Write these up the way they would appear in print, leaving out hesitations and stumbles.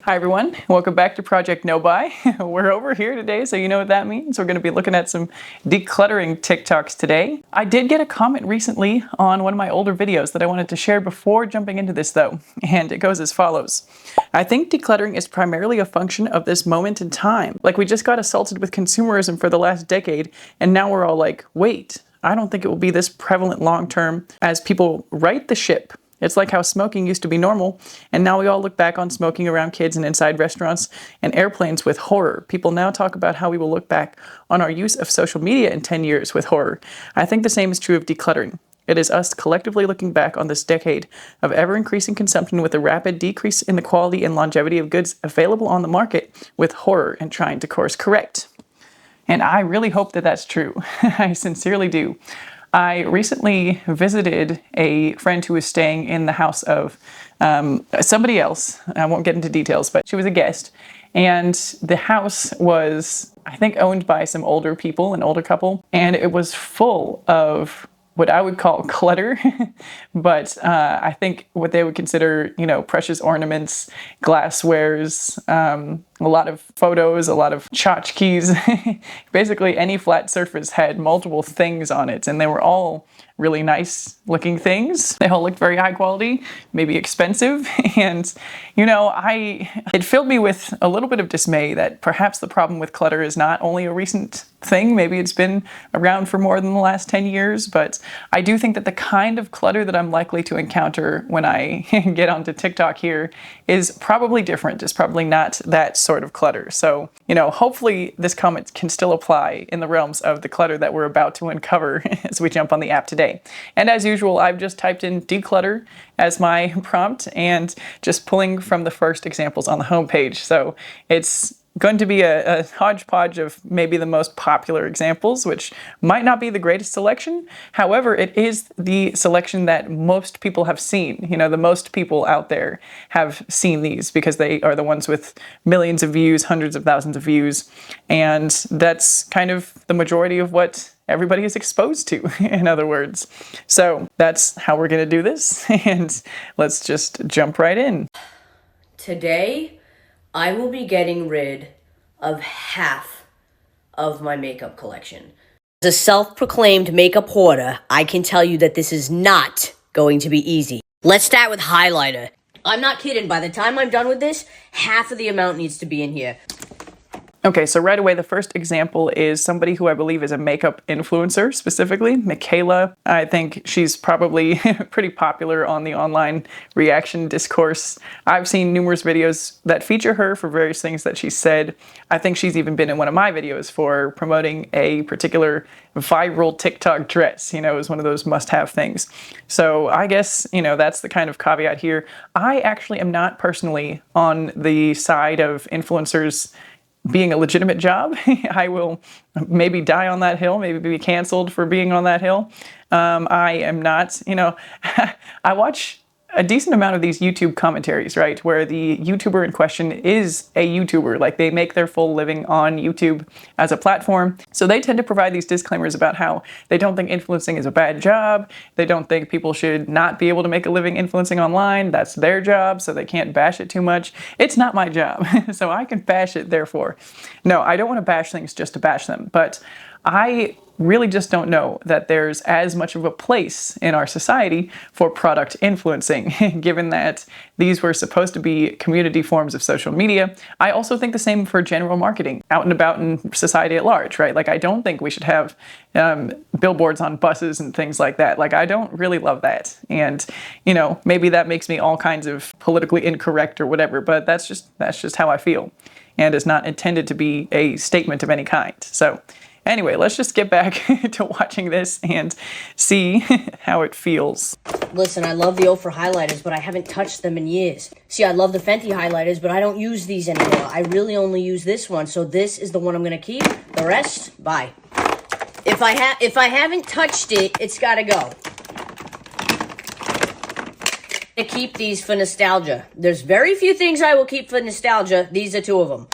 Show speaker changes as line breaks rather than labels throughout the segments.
Hi everyone, welcome back to Project No Buy. We're over here today, so you know what that means. We're going to be looking at some decluttering TikToks today. I did get a comment recently on one of my older videos that I wanted to share before jumping into this though, and it goes as follows. I think decluttering is primarily a function of this moment in time. Like we just got assaulted with consumerism for the last decade, and now we're all like, wait, I don't think it will be this prevalent long term as people right the ship. It's like how smoking used to be normal, and now we all look back on smoking around kids and inside restaurants and airplanes with horror. People now talk about how we will look back on our use of social media in 10 years with horror. I think the same is true of decluttering. It is us collectively looking back on this decade of ever-increasing consumption with a rapid decrease in the quality and longevity of goods available on the market with horror and trying to course correct. And I really hope that that's true. I sincerely do. I recently visited a friend who was staying in the house of somebody else. I won't get into details, but she was a guest. And the house was, I think, owned by some older people, an older couple. And it was full of what I would call clutter, but I think what they would consider, precious ornaments, glasswares, a lot of photos, a lot of tchotchkes. Basically any flat surface had multiple things on it, and they were all really nice looking things. They all looked very high quality, maybe expensive. And, it filled me with a little bit of dismay that perhaps the problem with clutter is not only a recent thing, maybe it's been around for more than the last 10 years, but I do think that the kind of clutter that I'm likely to encounter when I get onto TikTok here is probably different. It's probably not that sort of clutter. So, hopefully this comment can still apply in the realms of the clutter that we're about to uncover as we jump on the app today. And as usual, I've just typed in declutter as my prompt and just pulling from the first examples on the homepage. So it's going to be a hodgepodge of maybe the most popular examples, which might not be the greatest selection. However, it is the selection that most people have seen. The most people out there have seen these because they are the ones with millions of views, hundreds of thousands of views. And that's kind of the majority of what everybody is exposed to, in other words. So that's how we're going to do this. And let's just jump right in.
Today, I will be getting rid of half of my makeup collection. As a self-proclaimed makeup hoarder, I can tell you that this is not going to be easy. Let's start with highlighter. I'm not kidding. By the time I'm done with this, half of the amount needs to be in here.
Okay, so right away, the first example is somebody who I believe is a makeup influencer, specifically, Michaela. I think she's probably pretty popular on the online reaction discourse. I've seen numerous videos that feature her for various things that she said. I think she's even been in one of my videos for promoting a particular viral TikTok dress. It was one of those must-have things. So I guess, that's the kind of caveat here. I actually am not personally on the side of influencers being a legitimate job. I will maybe die on that hill, maybe be canceled for being on that hill. I am not, I watch a decent amount of these YouTube commentaries, right? Where the YouTuber in question is a YouTuber, like they make their full living on YouTube as a platform. So they tend to provide these disclaimers about how they don't think influencing is a bad job. They don't think people should not be able to make a living influencing online. That's their job, so they can't bash it too much. It's not my job, so I can bash it, therefore. No, I don't want to bash things just to bash them, but I really just don't know that there's as much of a place in our society for product influencing, given that these were supposed to be community forms of social media. I also think the same for general marketing out and about in society at large, right? Like, I don't think we should have billboards on buses and things like that. Like, I don't really love that. And, maybe that makes me all kinds of politically incorrect or whatever, but that's just how I feel. And it's not intended to be a statement of any kind. So anyway, let's just get back to watching this and see how it feels.
Listen, I love the Ofra highlighters, but I haven't touched them in years. See, I love the Fenty highlighters, but I don't use these anymore. I really only use this one, so this is the one I'm going to keep. The rest, bye. If I haven't touched it, it's got to go. I keep these for nostalgia. There's very few things I will keep for nostalgia. These are two of them.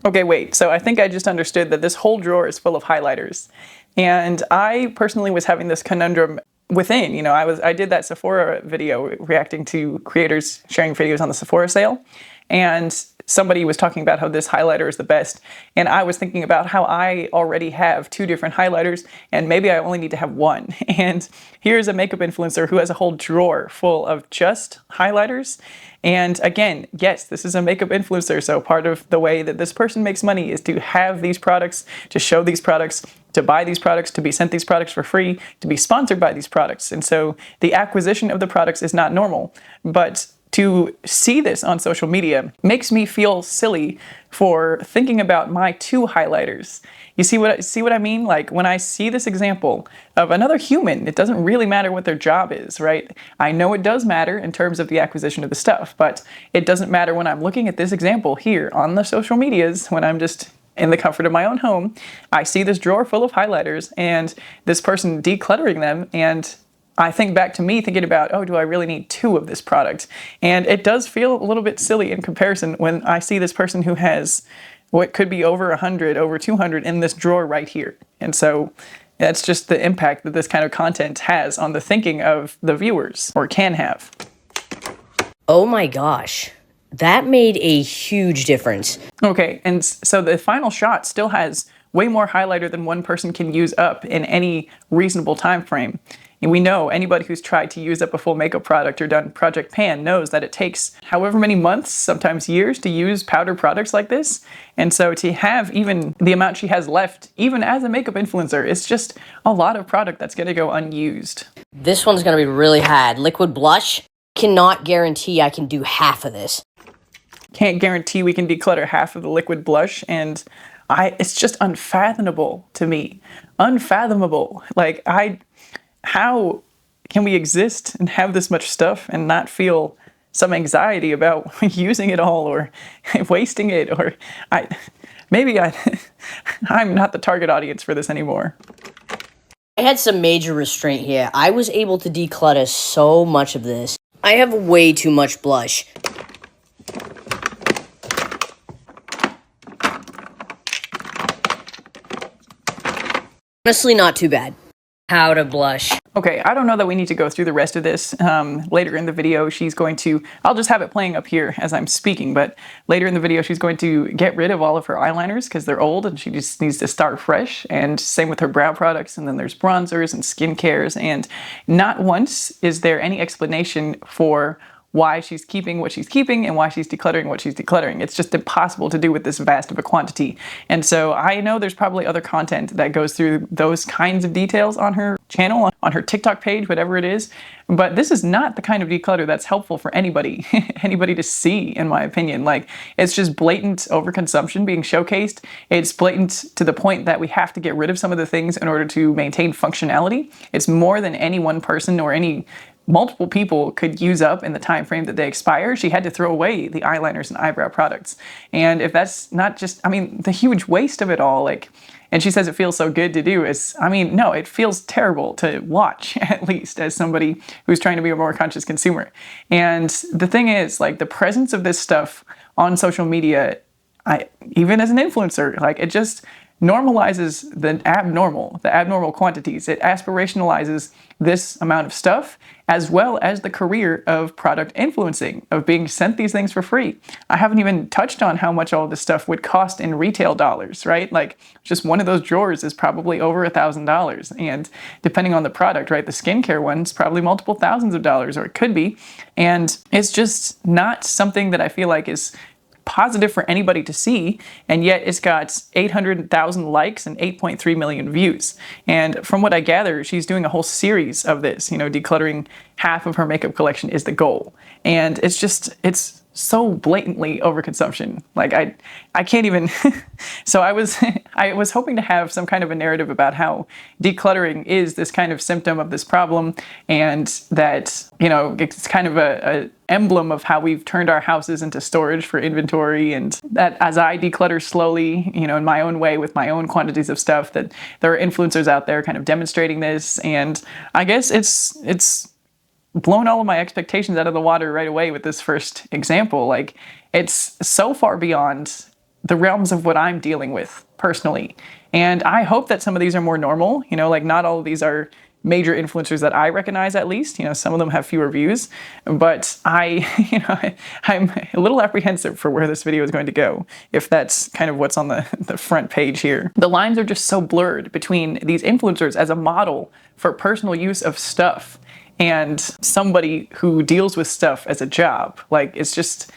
Okay, wait, so I think I just understood that this whole drawer is full of highlighters. And I personally was having this conundrum within, I did that Sephora video reacting to creators sharing videos on the Sephora sale, and somebody was talking about how this highlighter is the best, and I was thinking about how I already have 2 different highlighters and maybe I only need to have 1. And here's a makeup influencer who has a whole drawer full of just highlighters. And again, yes, this is a makeup influencer, so part of the way that this person makes money is to have these products, to show these products, to buy these products, to be sent these products for free, to be sponsored by these products. And so the acquisition of the products is not normal, but to see this on social media makes me feel silly for thinking about my 2 highlighters. You see what I mean? Like, when I see this example of another human, it doesn't really matter what their job is, right? I know it does matter in terms of the acquisition of the stuff, but it doesn't matter when I'm looking at this example here on the social medias, when I'm just in the comfort of my own home. I see this drawer full of highlighters and this person decluttering them, and I think back to me thinking about, oh, do I really need 2 of this product? And it does feel a little bit silly in comparison when I see this person who has what could be over 100, over 200 in this drawer right here. And so that's just the impact that this kind of content has on the thinking of the viewers, or can have.
Oh my gosh, that made a huge difference.
Okay, and so the final shot still has way more highlighter than one person can use up in any reasonable time frame. And we know anybody who's tried to use up a full makeup product or done Project Pan knows that it takes however many months, sometimes years, to use powder products like this. And so to have even the amount she has left, even as a makeup influencer, it's just a lot of product that's going to go unused.
This one's going to be really hard. Liquid blush, cannot guarantee I can do half of this.
Can't guarantee we can declutter half of the liquid blush, and it's just unfathomable to me. Unfathomable. Like, how can we exist and have this much stuff and not feel some anxiety about using it all or wasting it? Or I'm not the target audience for this anymore.
I had some major restraint here. I was able to declutter so much of this. I have way too much blush. Honestly, not too bad. Powder blush.
Okay, I don't know that we need to go through the rest of this. Later in the video, I'll just have it playing up here as I'm speaking, but later in the video, she's going to get rid of all of her eyeliners because they're old and she just needs to start fresh. And same with her brow products. And then there's bronzers and skincares. And not once is there any explanation for why she's keeping what she's keeping and why she's decluttering what she's decluttering. It's just impossible to do with this vast of a quantity. And so I know there's probably other content that goes through those kinds of details on her channel, on her TikTok page, whatever it is. But this is not the kind of declutter that's helpful for anybody, anybody to see, in my opinion. Like, it's just blatant overconsumption being showcased. It's blatant to the point that we have to get rid of some of the things in order to maintain functionality. It's more than any one person or any multiple people could use up in the time frame that they expire. She had to throw away the eyeliners and eyebrow products. And if that's not just, the huge waste of it all, and she says it feels so good to do, no, it feels terrible to watch, at least as somebody who's trying to be a more conscious consumer. And the thing is, the presence of this stuff on social media, even as an influencer, it just normalizes the abnormal quantities. It aspirationalizes this amount of stuff, as well as the career of product influencing, of being sent these things for free. I haven't even touched on how much all this stuff would cost in retail dollars, right? Just one of those drawers is probably over $1,000. And depending on the product, right, the skincare one's probably multiple thousands of dollars, or it could be. And it's just not something that I feel like is positive for anybody to see, and yet it's got 800,000 likes and 8.3 million views. And from what I gather, she's doing a whole series of this, decluttering half of her makeup collection is the goal. And it's so blatantly overconsumption. I can't even, so I was hoping to have some kind of a narrative about how decluttering is this kind of symptom of this problem, and that, it's kind of a emblem of how we've turned our houses into storage for inventory, and that as I declutter slowly, in my own way with my own quantities of stuff, that there are influencers out there kind of demonstrating this. And I guess it's blown all of my expectations out of the water right away with this first example. It's so far beyond the realms of what I'm dealing with personally. And I hope that some of these are more normal, not all of these are major influencers that I recognize, at least. Some of them have fewer views, but I'm a little apprehensive for where this video is going to go, if that's kind of what's on the front page here. The lines are just so blurred between these influencers as a model for personal use of stuff and somebody who deals with stuff as a job. Like, it's just...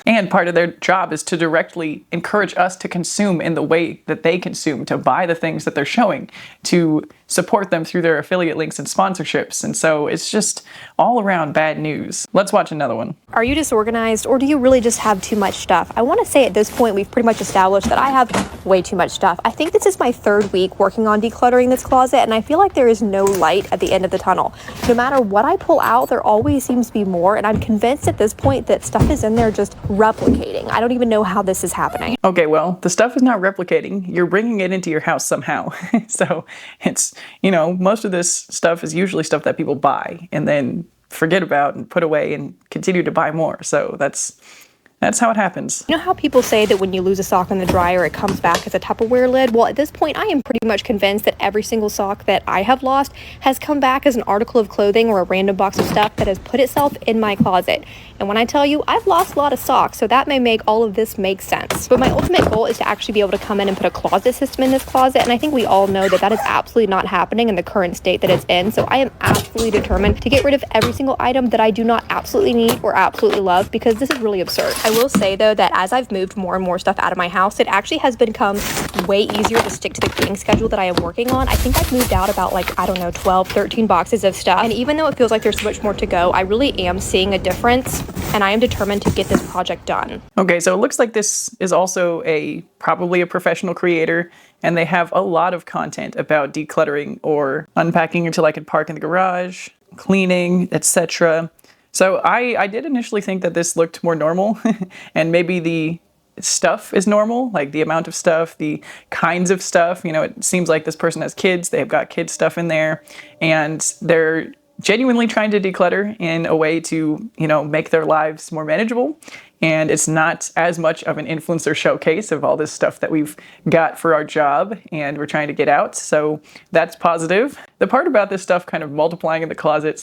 And part of their job is to directly encourage us to consume in the way that they consume, to buy the things that they're showing, to support them through their affiliate links and sponsorships. And so it's just all around bad news. Let's watch another one.
Are you disorganized, or do you really just have too much stuff? I want to say at this point we've pretty much established that I have way too much stuff. I think this is my third week working on decluttering this closet, and I feel like there is no light at the end of the tunnel. No matter what I pull out, there always seems to be more, and I'm convinced at this point that stuff is in there just replicating. I don't even know how this is happening.
Okay, well, the stuff is not replicating. You're bringing it into your house somehow. So it's, most of this stuff is usually stuff that people buy and then forget about and put away and continue to buy more. So that's how it happens.
You know how people say that when you lose a sock in the dryer, it comes back as a Tupperware lid? Well, at this point, I am pretty much convinced that every single sock that I have lost has come back as an article of clothing or a random box of stuff that has put itself in my closet. And when I tell you, I've lost a lot of socks, so that may make all of this make sense. But my ultimate goal is to actually be able to come in and put a closet system in this closet, and I think we all know that that is absolutely not happening in the current state that it's in. So I am absolutely determined to get rid of every single item that I do not absolutely need or absolutely love, because this is really absurd. I will say, though, that as I've moved more and more stuff out of my house, it actually has become way easier to stick to the cleaning schedule that I am working on. I think I've moved out about 12, 13 boxes of stuff. And even though it feels like there's so much more to go, I really am seeing a difference, and I am determined to get this project done.
Okay, so it looks like this is also probably a professional creator, and they have a lot of content about decluttering or unpacking until I can park in the garage, cleaning, etc. So I did initially think that this looked more normal, and maybe the stuff is normal, like the amount of stuff, the kinds of stuff. It seems like this person has kids, they've got kids stuff in there, and they're genuinely trying to declutter in a way to, make their lives more manageable. And it's not as much of an influencer showcase of all this stuff that we've got for our job and we're trying to get out. So that's positive. The part about this stuff kind of multiplying in the closet's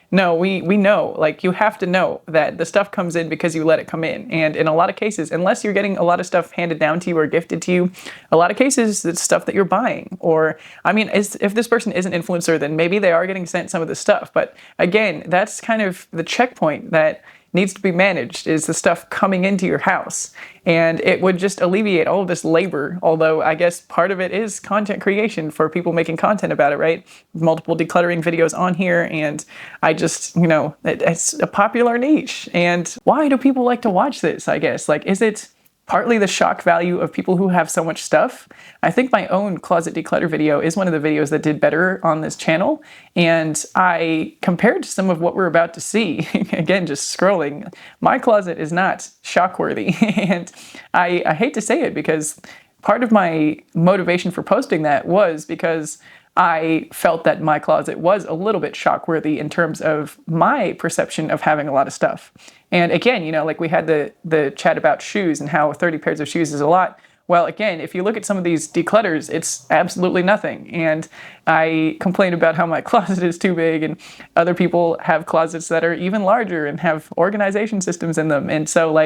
no, we know, you have to know that the stuff comes in because you let it come in. And in a lot of cases, unless you're getting a lot of stuff handed down to you or gifted to you, a lot of cases it's stuff that you're buying. Or, if this person is an influencer, then maybe they are getting sent some of the stuff. But again, that's kind of the checkpoint that needs to be managed, is the stuff coming into your house. And it would just alleviate all of this labor, although I guess part of it is content creation for people making content about it, right? Multiple decluttering videos on here, and I just, it's a popular niche. And why do people like to watch this, I guess? Is it partly the shock value of people who have so much stuff? I think my own closet declutter video is one of the videos that did better on this channel, and I compared to some of what we're about to see, again, just scrolling, my closet is not shock-worthy. And I hate to say it, because part of my motivation for posting that was because I felt that my closet was a little bit shock-worthy in terms of my perception of having a lot of stuff. And again, we had the chat about shoes and how 30 pairs of shoes is a lot. Well, again, if you look at some of these declutters, it's absolutely nothing. And I complain about how my closet is too big, and other people have closets that are even larger and have organization systems in them. And so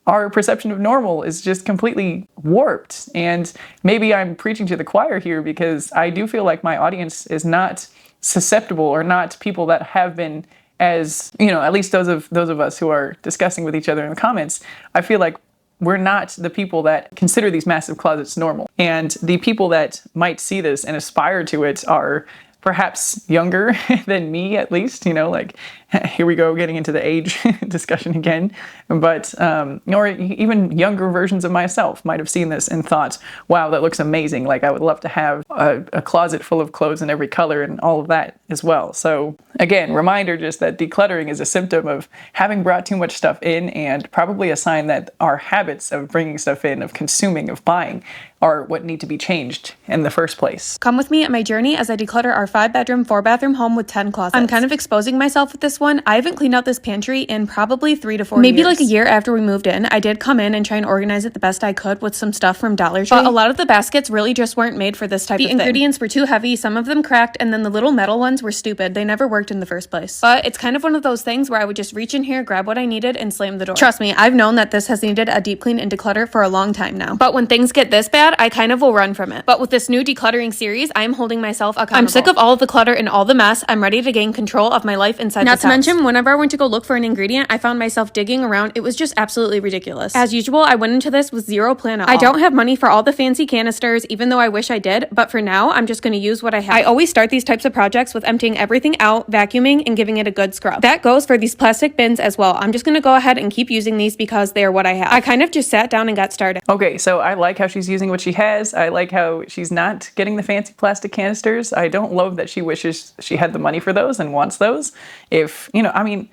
our perception of normal is just completely warped. And maybe I'm preaching to the choir here, because I do feel like my audience is not susceptible, or not people that have been, as, at least those of us who are discussing with each other in the comments. I feel like we're not the people that consider these massive closets normal. And the people that might see this and aspire to it are perhaps younger than me, at least, here we go, getting into the age discussion again. But, or even younger versions of myself might have seen this and thought, wow, that looks amazing. I would love to have a closet full of clothes in every color and all of that as well. So again, reminder just that decluttering is a symptom of having brought too much stuff in, and probably a sign that our habits of bringing stuff in, of consuming, of buying, are what need to be changed in the first place.
Come with me on my journey as I declutter our 5-bedroom, 4-bathroom home with 10 closets. I'm kind of exposing myself with this one, I haven't cleaned out this pantry in probably 3 to 4 years. Maybe like a year after we moved in, I did come in and try and organize it the best I could with some stuff from Dollar Tree. But a lot of the baskets really just weren't made for this type of thing. The ingredients were too heavy, some of them cracked, and then the little metal ones were stupid. They never worked in the first place. But it's kind of one of those things where I would just reach in here, grab what I needed, and slam the door. Trust me, I've known that this has needed a deep clean and declutter for a long time now. But when things get this bad, I kind of will run from it. But with this new decluttering series, I'm holding myself accountable. I'm sick of all of the clutter and all the mess. I'm ready to gain control of my life inside this house. Not to mention, whenever I went to go look for an ingredient, I found myself digging around. It was just absolutely ridiculous. As usual, I went into this with zero plan at all. I don't have money for all the fancy canisters, even though I wish I did, but for now, I'm just going to use what I have. I always start these types of projects with emptying everything out, vacuuming, and giving it a good scrub. That goes for these plastic bins as well. I'm just going to go ahead and keep using these because they are what I have. I kind of just sat down and got started.
Okay, so I like how she's using what she has. I like how she's not getting the fancy plastic canisters. I don't love that she wishes she had the money for those and wants those. If, you know, I mean,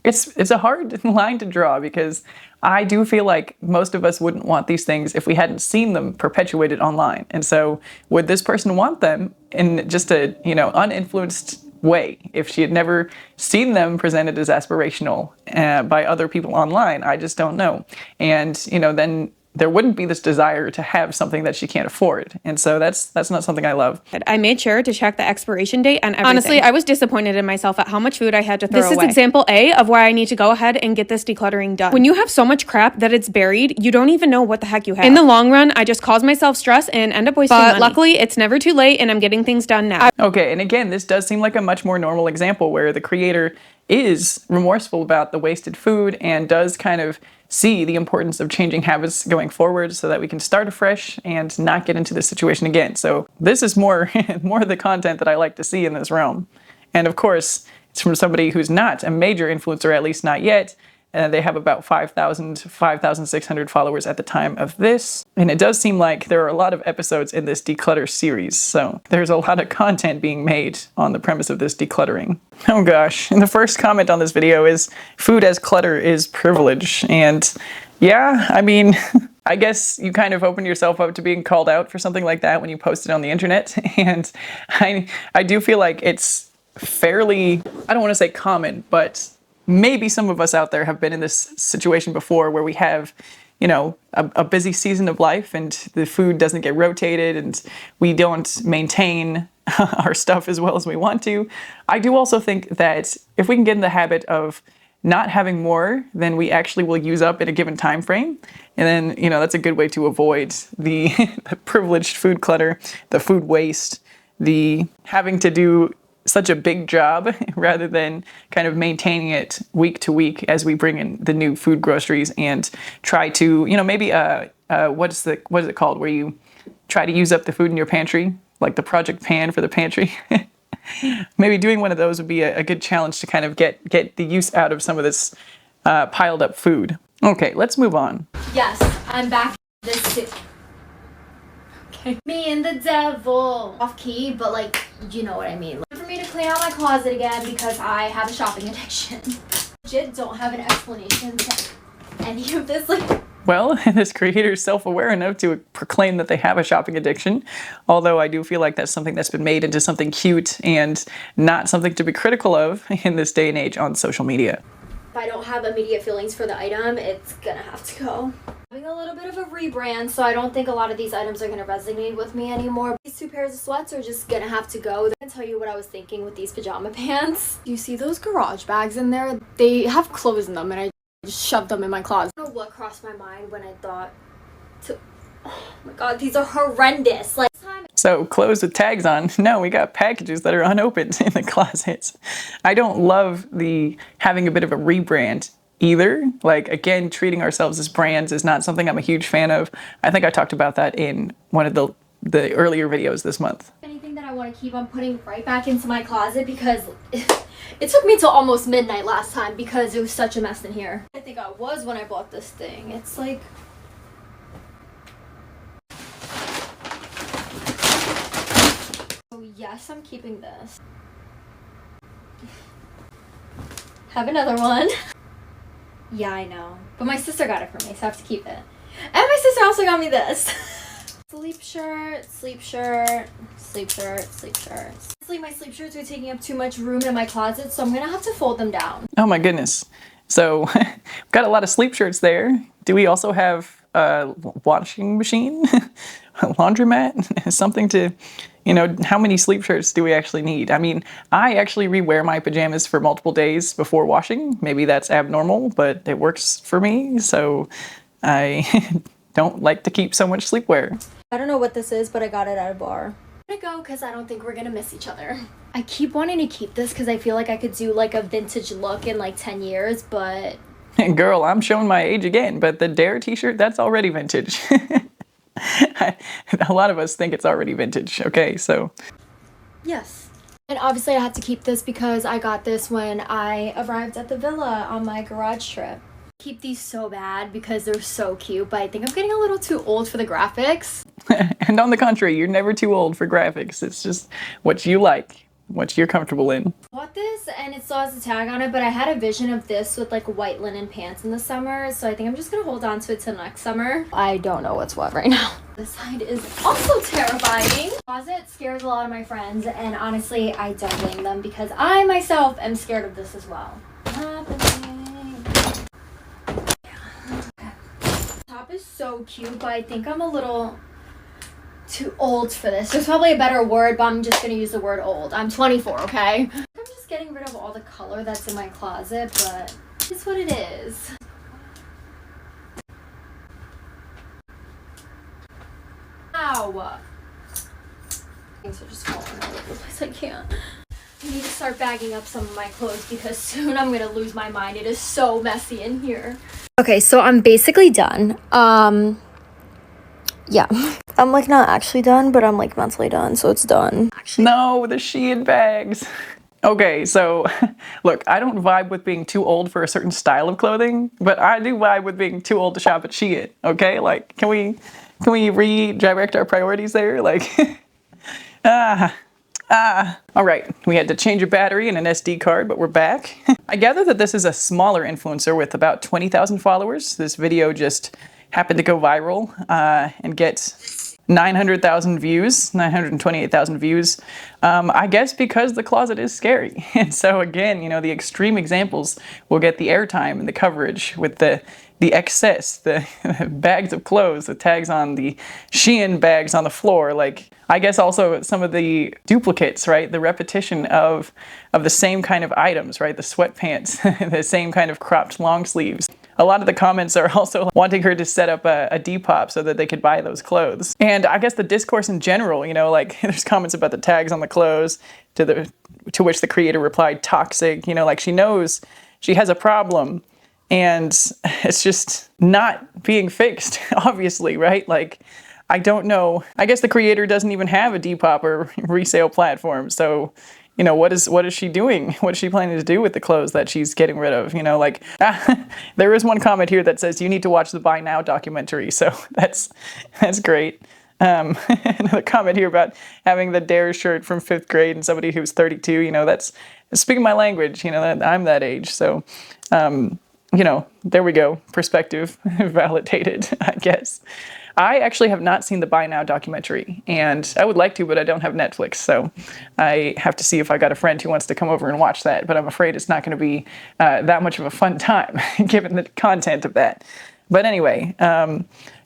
it's a hard line to draw because I do feel like most of us wouldn't want these things if we hadn't seen them perpetuated online. And so would this person want them in just a, you know, uninfluenced way if she had never seen them presented as aspirational by other people online? I just don't know. And, you know, then there wouldn't be this desire to have something that she can't afford. And so that's not something I love.
I made sure to check the expiration date on everything. Honestly, I was disappointed in myself at how much food I had to throw away. This is example A of why I need to go ahead and get this decluttering done. When you have so much crap that it's buried, you don't even know what the heck you have. In the long run, I just cause myself stress and end up wasting money. But luckily, it's never too late and I'm getting things done now.
Okay, and again, this does seem like a much more normal example where the creator is remorseful about the wasted food and does kind of see the importance of changing habits going forward so that we can start afresh and not get into this situation again. So this is more of the content that I like to see in this realm. And of course, it's from somebody who's not a major influencer, at least not yet. They have about 5,600 followers at the time of this. And it does seem like there are a lot of episodes in this declutter series. So there's a lot of content being made on the premise of this decluttering. Oh gosh. And the first comment on this video is, food as clutter is privilege. And yeah, I mean, I guess you kind of open yourself up to being called out for something like that when you post it on the internet. And I do feel like it's fairly, I don't want to say common, but maybe some of us out there have been in this situation before where we have, you know, a busy season of life and the food doesn't get rotated and we don't maintain our stuff as well as we want to. I do also think that if we can get in the habit of not having more than we actually will use up in a given time frame, and then, you know, that's a good way to avoid the, the privileged food clutter, the food waste, the having to do such a big job rather than kind of maintaining it week to week as we bring in the new food groceries and try to, you know, maybe what is it called where you try to use up the food in your pantry, like the project pan for the pantry. Maybe doing one of those would be a good challenge to kind of get the use out of some of this piled up food. Okay, let's move on.
Yes, I'm back. This too. Okay. Me and the devil. Off key, but like, you know what I mean. For me to clean out my closet again because I have a shopping addiction. Legit don't have an explanation to any of this. Like,
well, this creator is self-aware enough to proclaim that they have a shopping addiction, although I do feel like that's something that's been made into something cute and not something to be critical of in this day and age on social media.
if I don't have immediate feelings for the item, it's gonna have to go. Having a little bit of a rebrand, so I don't think a lot of these items are gonna resonate with me anymore. These two pairs of sweats are just gonna have to go. I can tell you what I was thinking with these pajama pants. You see those garage bags in there? They have clothes in them and I just shoved them in my closet. I don't know what crossed my mind when I thought to... Oh my god, these are horrendous. Like,
so clothes with tags on. No, we got packages that are unopened in the closets. I don't love the having a bit of a rebrand either. Like, again, treating ourselves as brands is not something I'm a huge fan of. I think I talked about that in one of the earlier videos this month.
anything that I want to keep on putting right back into my closet because it took me till almost midnight last time because it was such a mess in here. I think I was when I bought this thing. It's like... Oh yes, I'm keeping this. Have another one. Yeah, I know. But my sister got it for me, so I have to keep it. And my sister also got me this. Sleep shirt, sleep shirt, sleep shirt, sleep shirt. Honestly, my sleep shirts are taking up too much room in my closet, so I'm gonna have to fold them down.
Oh my goodness. So we've got a lot of sleep shirts there. Do we also have a washing machine? A laundromat? Something to, how many sleep shirts do we actually need? I mean, I actually rewear my pajamas for multiple days before washing. Maybe that's abnormal, but it works for me, so I don't like to keep so much sleepwear.
I don't know what this is, but I got it at a bar. I'm gonna go because I don't think we're gonna miss each other. I keep wanting to keep this because I feel like I could do like a vintage look in like 10 years, but...
Girl, I'm showing my age again, but the Dare t-shirt, that's already vintage. A lot of us think it's already vintage, okay, so...
Yes. And obviously I had to keep this because I got this when I arrived at the villa on my garage trip. Keep these so bad because they're so cute, but I think I'm getting a little too old for the graphics.
And on the contrary, you're never too old for graphics. It's just what you like, what you're comfortable in.
I bought this and it still has a tag on it, but I had a vision of this with like white linen pants in the summer, so I think I'm just gonna hold on to it till next summer. I don't know what's what right now. This side is also terrifying. Closet scares a lot of my friends, and honestly, I don't blame them because I myself am scared of this as well. Top is so cute, but I think I'm a little too old for this. There's probably a better word, but I'm just gonna use the word old. I'm 24, okay? I'm just getting rid of all the color that's in my closet, but it's what it is. Ow! Things are just falling all over the place. I can't. I need to start bagging up some of my clothes because soon I'm gonna lose my mind. It is so messy in here. Okay, so I'm basically done. Yeah. I'm like not actually done, but I'm like mentally done, so it's done.
No, the Shein bags. Okay, so look, I don't vibe with being too old for a certain style of clothing, but I do vibe with being too old to shop at Shein, okay? Like, can we redirect our priorities there? Like, all right, we had to change a battery and an SD card, but we're back. I gather that this is a smaller influencer with about 20,000 followers. This video just happened to go viral and get 900,000 views, 928,000 views. I guess because the closet is scary. And so again, the extreme examples will get the airtime and the coverage with the excess, the bags of clothes, the tags on the Shein bags on the floor. Like, I guess also some of the duplicates, right? The repetition of the same kind of items, right? The sweatpants, the same kind of cropped long sleeves. A lot of the comments are also wanting her to set up a Depop so that they could buy those clothes. And I guess the discourse in general, like there's comments about the tags on the clothes, to which the creator replied toxic, like she knows she has a problem and it's just not being fixed, obviously, right? Like, I don't know. I guess the creator doesn't even have a Depop or resale platform. So, what is she doing? What is she planning to do with the clothes that she's getting rid of? There is one comment here that says you need to watch the Buy Now documentary. So that's great. Another comment here about having the Dare shirt from 5th grade and somebody who's 32. That's speaking my language. I'm that age. So, there we go. Perspective validated, I guess. I actually have not seen the Buy Now documentary, and I would like to, but I don't have Netflix, so I have to see if I got a friend who wants to come over and watch that, but I'm afraid it's not going to be that much of a fun time, given the content of that. But anyway,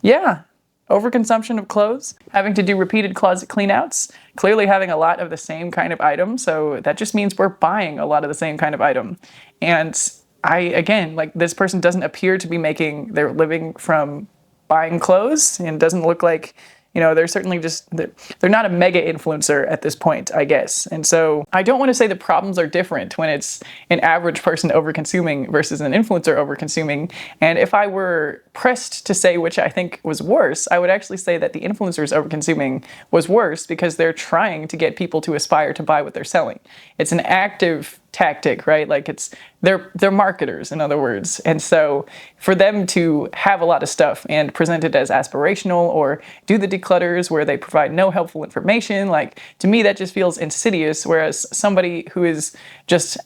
yeah, overconsumption of clothes, having to do repeated closet cleanouts, clearly having a lot of the same kind of item, so that just means we're buying a lot of the same kind of item. And again, this person doesn't appear to be making their living from buying clothes, and doesn't look like, they're certainly just, they're not a mega influencer at this point, I guess. And so I don't want to say the problems are different when it's an average person over-consuming versus an influencer over-consuming. And if I were pressed to say which I think was worse, I would actually say that the influencers over-consuming was worse because they're trying to get people to aspire to buy what they're selling. It's an active tactic, right? Like they're marketers, in other words. And so for them to have a lot of stuff and present it as aspirational or do the declutters where they provide no helpful information, like to me that just feels insidious. Whereas somebody who is just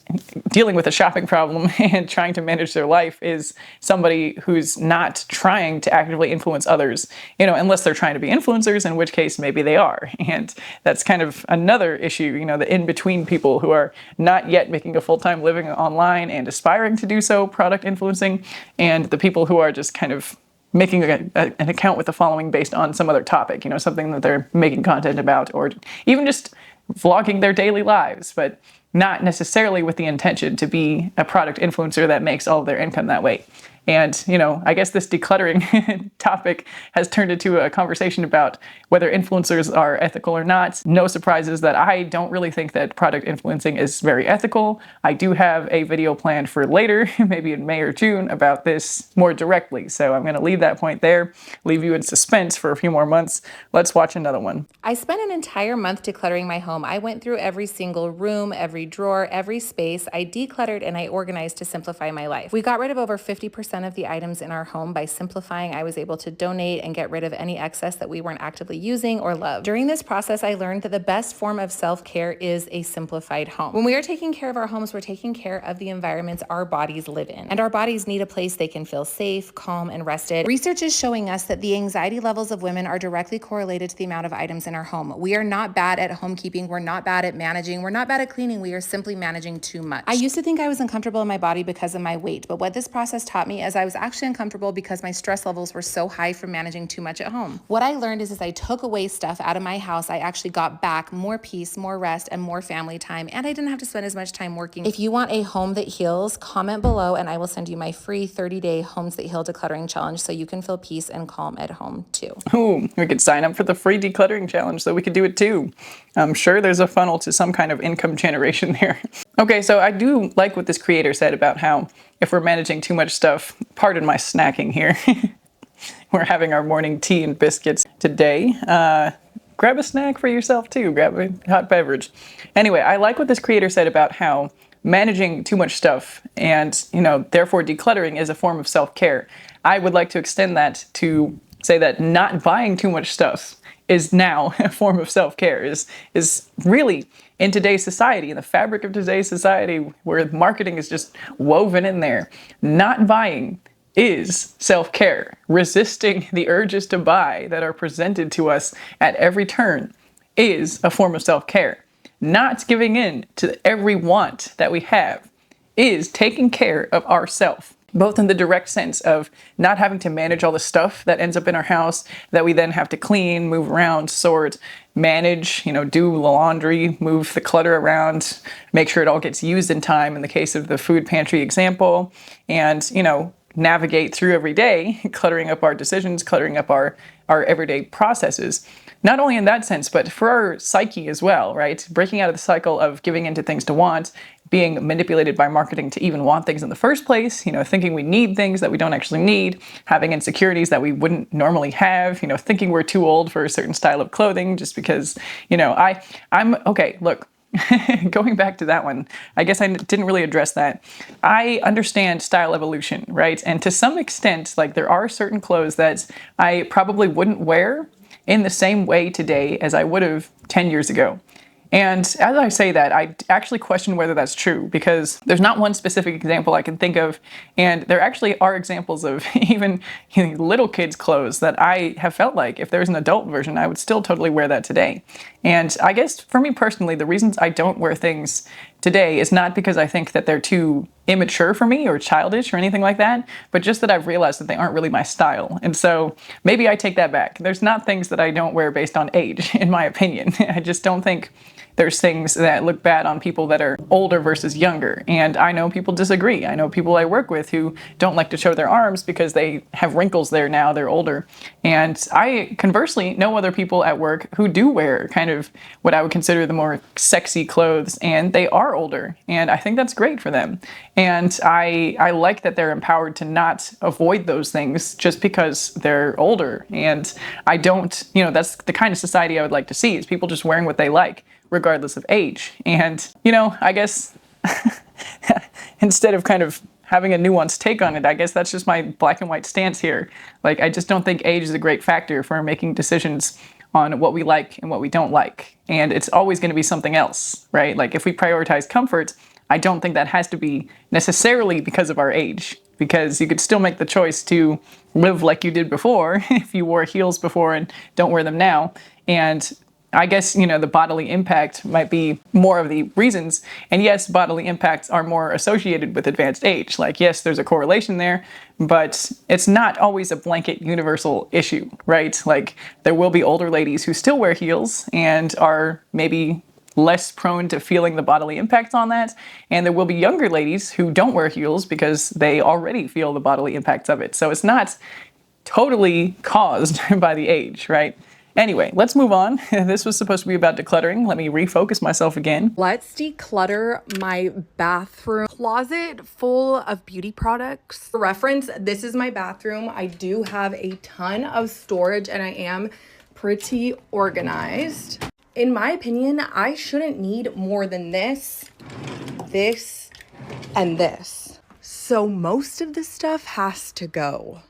dealing with a shopping problem and trying to manage their life is somebody who's not trying to actively influence others, unless they're trying to be influencers, in which case maybe they are. And that's kind of another issue, the in-between people who are not yet making a full-time living online and aspiring to do so, product influencing, and the people who are just kind of making an account with the following based on some other topic, something that they're making content about, or even just vlogging their daily lives, but not necessarily with the intention to be a product influencer that makes all of their income that way. And, I guess this decluttering topic has turned into a conversation about whether influencers are ethical or not. No surprises that I don't really think that product influencing is very ethical. I do have a video planned for later, maybe in May or June, about this more directly. So I'm going to leave that point there, leave you in suspense for a few more months. Let's watch another one.
I spent an entire month decluttering my home. I went through every single room, every drawer, every space. I decluttered and I organized to simplify my life. We got rid of over 50% of the items in our home. By simplifying, I was able to donate and get rid of any excess that we weren't actively using or loved. During this process, I learned that the best form of self-care is a simplified home. When we are taking care of our homes, we're taking care of the environments our bodies live in. And our bodies need a place they can feel safe, calm, and rested. Research is showing us that the anxiety levels of women are directly correlated to the amount of items in our home. We are not bad at homekeeping. We're not bad at managing. We're not bad at cleaning. We are simply managing too much. I used to think I was uncomfortable in my body because of my weight, but what this process taught me is I was actually uncomfortable because my stress levels were so high from managing too much at home. What I learned is as I took away stuff out of my house, I actually got back more peace, more rest, and more family time, and I didn't have to spend as much time working. If you want a home that heals, comment below and I will send you my free 30-day Homes That Heal decluttering challenge so you can feel peace and calm at home too.
Ooh, we could sign up for the free decluttering challenge so we could do it too. I'm sure there's a funnel to some kind of income generation there. Okay, so I do like what this creator said about how if we're managing too much stuff, pardon my snacking here, we're having our morning tea and biscuits today. Grab a snack for yourself too, grab a hot beverage. Anyway, I like what this creator said about how managing too much stuff and, therefore decluttering is a form of self-care. I would like to extend that to say that not buying too much stuff is now a form of self-care, is really in today's society, in the fabric of today's society where marketing is just woven in there. Not buying is self-care. Resisting the urges to buy that are presented to us at every turn is a form of self-care. Not giving in to every want that we have is taking care of ourselves. Both in the direct sense of not having to manage all the stuff that ends up in our house that we then have to clean, move around, sort, manage, do the laundry, move the clutter around, make sure it all gets used in time in the case of the food pantry example, and, navigate through every day, cluttering up our decisions, cluttering up our everyday processes. Not only in that sense, but for our psyche as well, right? Breaking out of the cycle of giving into things to want, being manipulated by marketing to even want things in the first place, thinking we need things that we don't actually need, having insecurities that we wouldn't normally have, thinking we're too old for a certain style of clothing just because, I'm okay, look, going back to that one, I guess I didn't really address that. I understand style evolution, right? And to some extent, like there are certain clothes that I probably wouldn't wear in the same way today as I would have 10 years ago. And as I say that, I actually question whether that's true because there's not one specific example I can think of. And there actually are examples of even little kids' clothes that I have felt like if there's an adult version, I would still totally wear that today. And I guess for me personally, the reasons I don't wear things today is not because I think that they're too immature for me or childish or anything like that, but just that I've realized that they aren't really my style. And so maybe I take that back. There's not things that I don't wear based on age, in my opinion. I just don't think there's things that look bad on people that are older versus younger. And I know people disagree. I know people I work with who don't like to show their arms because they have wrinkles there now, they're older. And I conversely know other people at work who do wear kind of what I would consider the more sexy clothes, and they are older. And I think that's great for them. And I like that they're empowered to not avoid those things just because they're older. And I don't, that's the kind of society I would like to see, is people just wearing what they like, regardless of age. And, I guess instead of kind of having a nuanced take on it. I guess that's just my black and white stance here. Like, I just don't think age is a great factor for making decisions on what we like and what we don't like. And it's always going to be something else, right? Like, if we prioritize comfort, I don't think that has to be necessarily because of our age, because you could still make the choice to live like you did before if you wore heels before and don't wear them now. And I guess, you know, the bodily impact might be more of the reasons. And yes, bodily impacts are more associated with advanced age. Like, yes, there's a correlation there, but it's not always a blanket universal issue, right? Like, there will be older ladies who still wear heels and are maybe less prone to feeling the bodily impacts on that. And there will be younger ladies who don't wear heels because they already feel the bodily impacts of it. So it's not totally caused by the age, right? Anyway, let's move on. This was supposed to be about decluttering. Let me refocus myself again.
Let's declutter my bathroom closet full of beauty products. For reference, this is my bathroom. I do have a ton of storage and I am pretty organized. In my opinion, I shouldn't need more than this, and this. So most of the stuff has to go.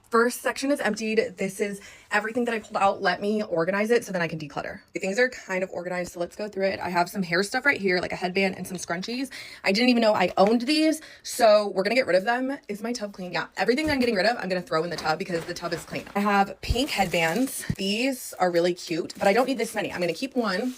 First section is emptied. This is everything that I pulled out. Let me organize it so then I can declutter. Things are kind of organized, so let's go through it. I have some hair stuff right here, like a headband and some scrunchies. I didn't even know I owned these, so we're gonna get rid of them. Is my tub clean? Yeah, everything that I'm getting rid of, I'm gonna throw in the tub because the tub is clean. I have pink headbands. These are really cute, but I don't need this many. I'm gonna keep one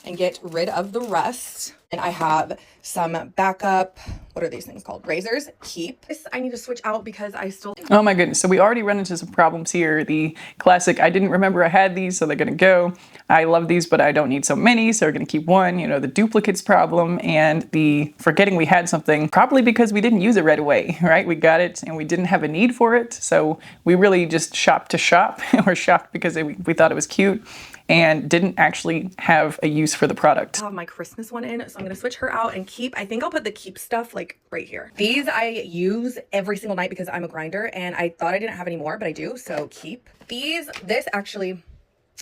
and get rid of the rest. And I have some backup, what are these things called? Razors. Keep. This I need to switch out because I still...
Oh my goodness. So we already run into some problems here. The classic, I didn't remember I had these, so they're going to go. I love these, but I don't need so many, so we're going to keep one. You know, the duplicates problem and the forgetting we had something, probably because we didn't use it right away, right? We got it and we didn't have a need for it. So we really just shopped to shop or shopped because we thought it was cute and didn't actually have a use for the product.
I have my Christmas one in, so I'm gonna switch her out and keep. I think I'll put the keep stuff like right here. These I use every single night because I'm a grinder and I thought I didn't have any more, but I do, so keep. This actually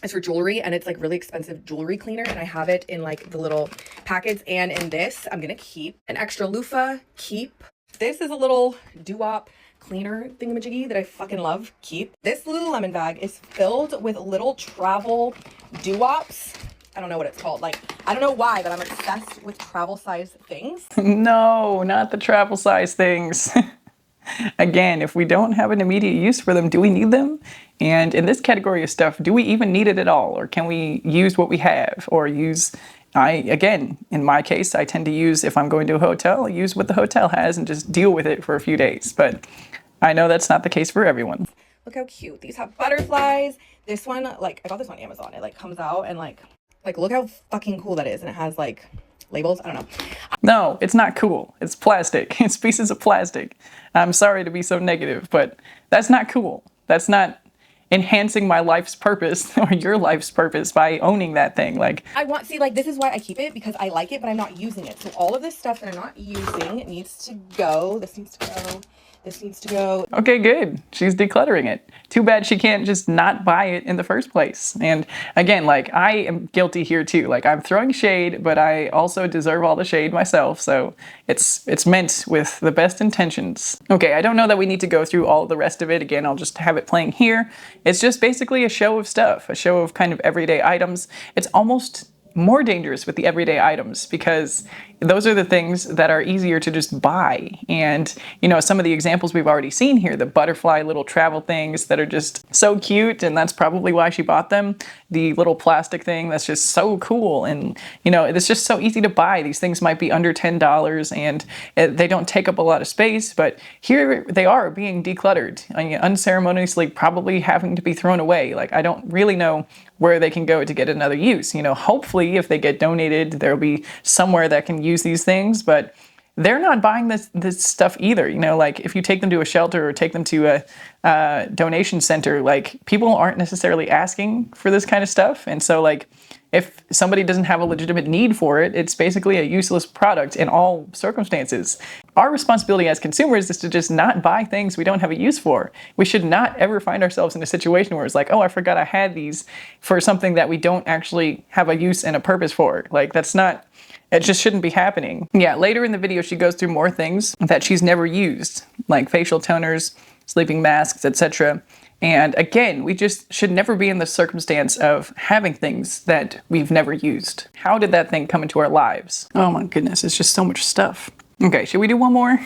is for jewelry and it's like really expensive jewelry cleaner and I have it in like the little packets, and in this I'm gonna keep. An extra loofah, keep. This is a little doo-wop cleaner thingamajiggy that I fucking love, keep. This Lululemon bag is filled with little travel doo-wops. I don't know what it's called. Like, I don't know why, but I'm obsessed with travel size things.
No, not the travel size things. Again, if we don't have an immediate use for them, do we need them? And in this category of stuff, do we even need it at all? Or can we use what we have or use... again, in my case, I tend to use, if I'm going to a hotel, use what the hotel has and just deal with it for a few days. But I know that's not the case for everyone.
Look how cute. These have butterflies. This one, like, I got this on Amazon. It like comes out and like look how fucking cool that is. And it has like labels. I don't know.
No, it's not cool. It's plastic. It's pieces of plastic. I'm sorry to be so negative, but that's not cool. That's not enhancing my life's purpose or your life's purpose by owning that thing. Like,
see, like, this is why I keep it, because I like it, but I'm not using it. So all of this stuff that I'm not using, it needs to go. This needs to go. This needs to go.
Okay, good. She's decluttering it. Too bad she can't just not buy it in the first place. And again, like, I am guilty here too. Like, I'm throwing shade, but I also deserve all the shade myself. So it's meant with the best intentions. Okay, I don't know that we need to go through all the rest of it. Again, I'll just have it playing here. It's just basically a show of stuff, a show of kind of everyday items. It's almost more dangerous with the everyday items because those are the things that are easier to just buy. And, you know, some of the examples we've already seen here, the butterfly little travel things that are just so cute, and that's probably why she bought them. The little plastic thing that's just so cool, and, you know, it's just so easy to buy. These things might be under $10 and they don't take up a lot of space, but here they are being decluttered, unceremoniously probably having to be thrown away. Like, I don't really know where they can go to get another use. You know, hopefully if they get donated, there'll be somewhere that can use these things, but they're not buying this stuff either. You know, like, if you take them to a shelter or take them to a donation center, like, people aren't necessarily asking for this kind of stuff. And so, like, if somebody doesn't have a legitimate need for it, it's basically a useless product in all circumstances. Our responsibility as consumers is to just not buy things we don't have a use for. We should not ever find ourselves in a situation where it's like, oh, I forgot I had these for something that we don't actually have a use and a purpose for. Like, it just shouldn't be happening. Yeah, later in the video, she goes through more things that she's never used, like facial toners, sleeping masks, etc. And again, we just should never be in the circumstance of having things that we've never used. How did that thing come into our lives? Oh my goodness, it's just so much stuff. Okay, should we do one more?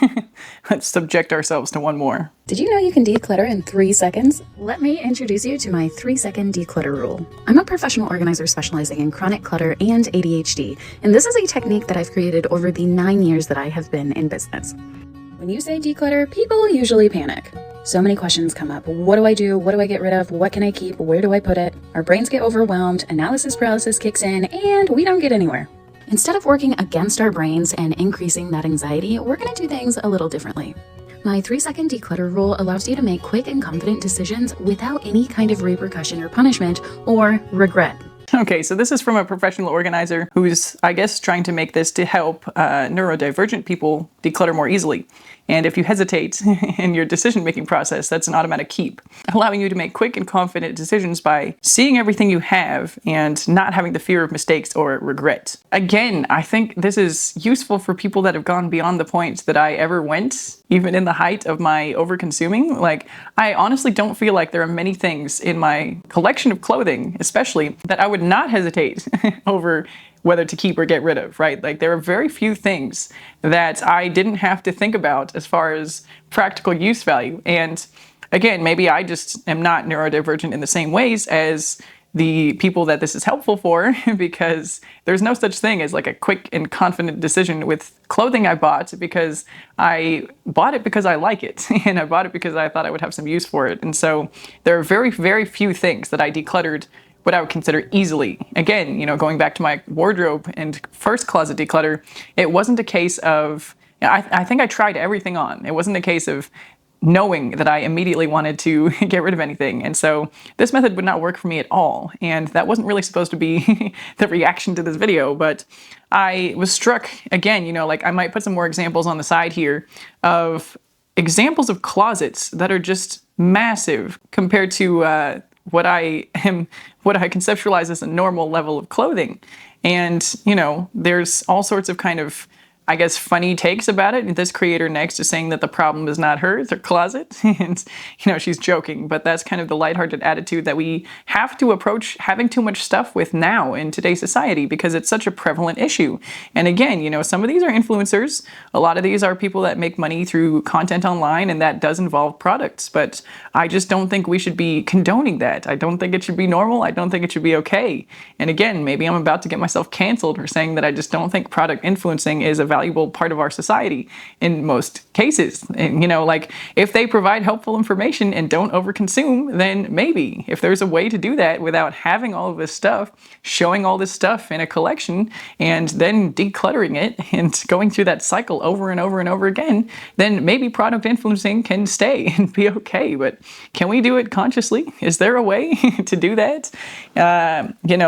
Let's subject ourselves to one more.
Did you know you can declutter in 3 seconds? Let me introduce you to my 3-second declutter rule. I'm a professional organizer specializing in chronic clutter and ADHD, and this is a technique that I've created over the 9 years that I have been in business. When you say declutter, people usually panic. So many questions come up. What do I do? What do I get rid of? What can I keep? Where do I put it? Our brains get overwhelmed, analysis paralysis kicks in, and we don't get anywhere. Instead of working against our brains and increasing that anxiety, we're going to do things a little differently. My 3-second declutter rule allows you to make quick and confident decisions without any kind of repercussion or punishment or regret.
Okay, so this is from a professional organizer who's, I guess, trying to make this to help neurodivergent people declutter more easily. And if you hesitate in your decision-making process, that's an automatic keep, allowing you to make quick and confident decisions by seeing everything you have and not having the fear of mistakes or regret. Again, I think this is useful for people that have gone beyond the point that I ever went, even in the height of my over-consuming. Like, I honestly don't feel like there are many things in my collection of clothing, especially, that I would not hesitate over whether to keep or get rid of, right? Like, there are very few things that I didn't have to think about as far as practical use value. And again, maybe I just am not neurodivergent in the same ways as the people that this is helpful for, because there's no such thing as like a quick and confident decision with clothing I bought, because I bought it because I like it and I bought it because I thought I would have some use for it. And so there are very, very few things that I decluttered what I would consider easily. Again, going back to my wardrobe and first closet declutter, it wasn't a case of, I think I tried everything on. It wasn't a case of knowing that I immediately wanted to get rid of anything. And so this method would not work for me at all. And that wasn't really supposed to be the reaction to this video, but I was struck again, like I might put some more examples on the side here of examples of closets that are just massive compared to what I conceptualize as a normal level of clothing. And, there's all sorts of kind of, I guess, funny takes about it. This creator next is saying that the problem is not hers, her closet. And, she's joking, but that's kind of the lighthearted attitude that we have to approach having too much stuff with now in today's society, because it's such a prevalent issue. And again, some of these are influencers. A lot of these are people that make money through content online, and that does involve products. But I just don't think we should be condoning that. I don't think it should be normal. I don't think it should be okay. And again, maybe I'm about to get myself canceled for saying that I just don't think product influencing is a valuable part of our society in most cases. And if they provide helpful information and don't overconsume, then maybe. If there's a way to do that without having all of this stuff, showing all this stuff in a collection, and then decluttering it and going through that cycle over and over and over again, then maybe product influencing can stay and be okay. But can we do it consciously? Is there a way to do that?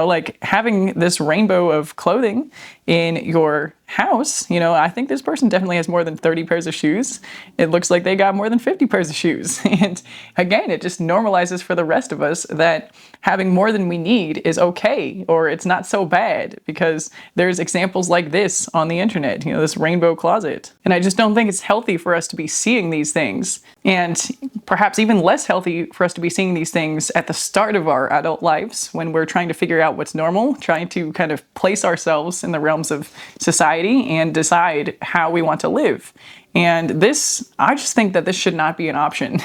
Like having this rainbow of clothing in your house, I think this person definitely has more than 30 pairs of shoes. It looks like they got more than 50 pairs of shoes. And again, it just normalizes for the rest of us that having more than we need is okay, or it's not so bad, because there's examples like this on the internet, this rainbow closet. And I just don't think it's healthy for us to be seeing these things, and perhaps even less healthy for us to be seeing these things at the start of our adult lives when we're trying to figure out what's normal, trying to kind of place ourselves in the realms of society and decide how we want to live. And this, I just think that this should not be an option.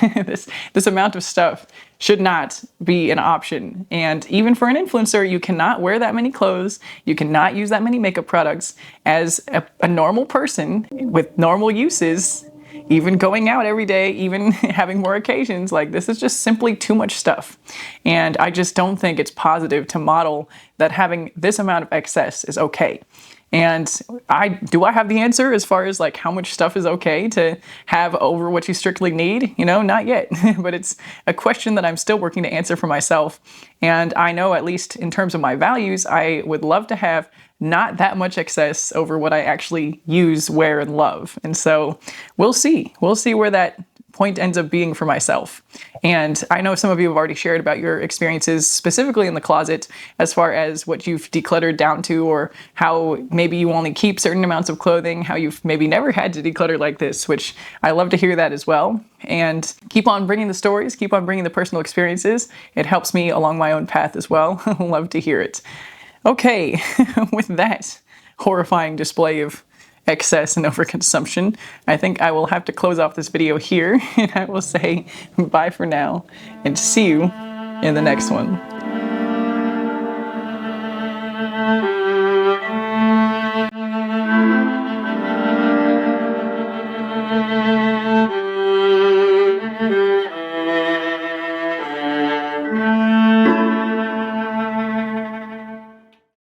This amount of stuff should not be an option. And even for an influencer, you cannot wear that many clothes. You cannot use that many makeup products as a normal person with normal uses, even going out every day, even having more occasions. Like, this is just simply too much stuff. And I just don't think it's positive to model that having this amount of excess is okay. And do I have the answer as far as like how much stuff is okay to have over what you strictly need? Not yet, but it's a question that I'm still working to answer for myself. And I know, at least in terms of my values, I would love to have not that much excess over what I actually use, wear, and love. And so we'll see. We'll see where that point ends up being for myself. And I know some of you have already shared about your experiences specifically in the closet as far as what you've decluttered down to, or how maybe you only keep certain amounts of clothing, how you've maybe never had to declutter like this, which I love to hear that as well. And keep on bringing the stories, keep on bringing the personal experiences. It helps me along my own path as well. Love to hear it. Okay, with that horrifying display of excess and overconsumption, I think I will have to close off this video here, and I will say bye for now and see you in the next one.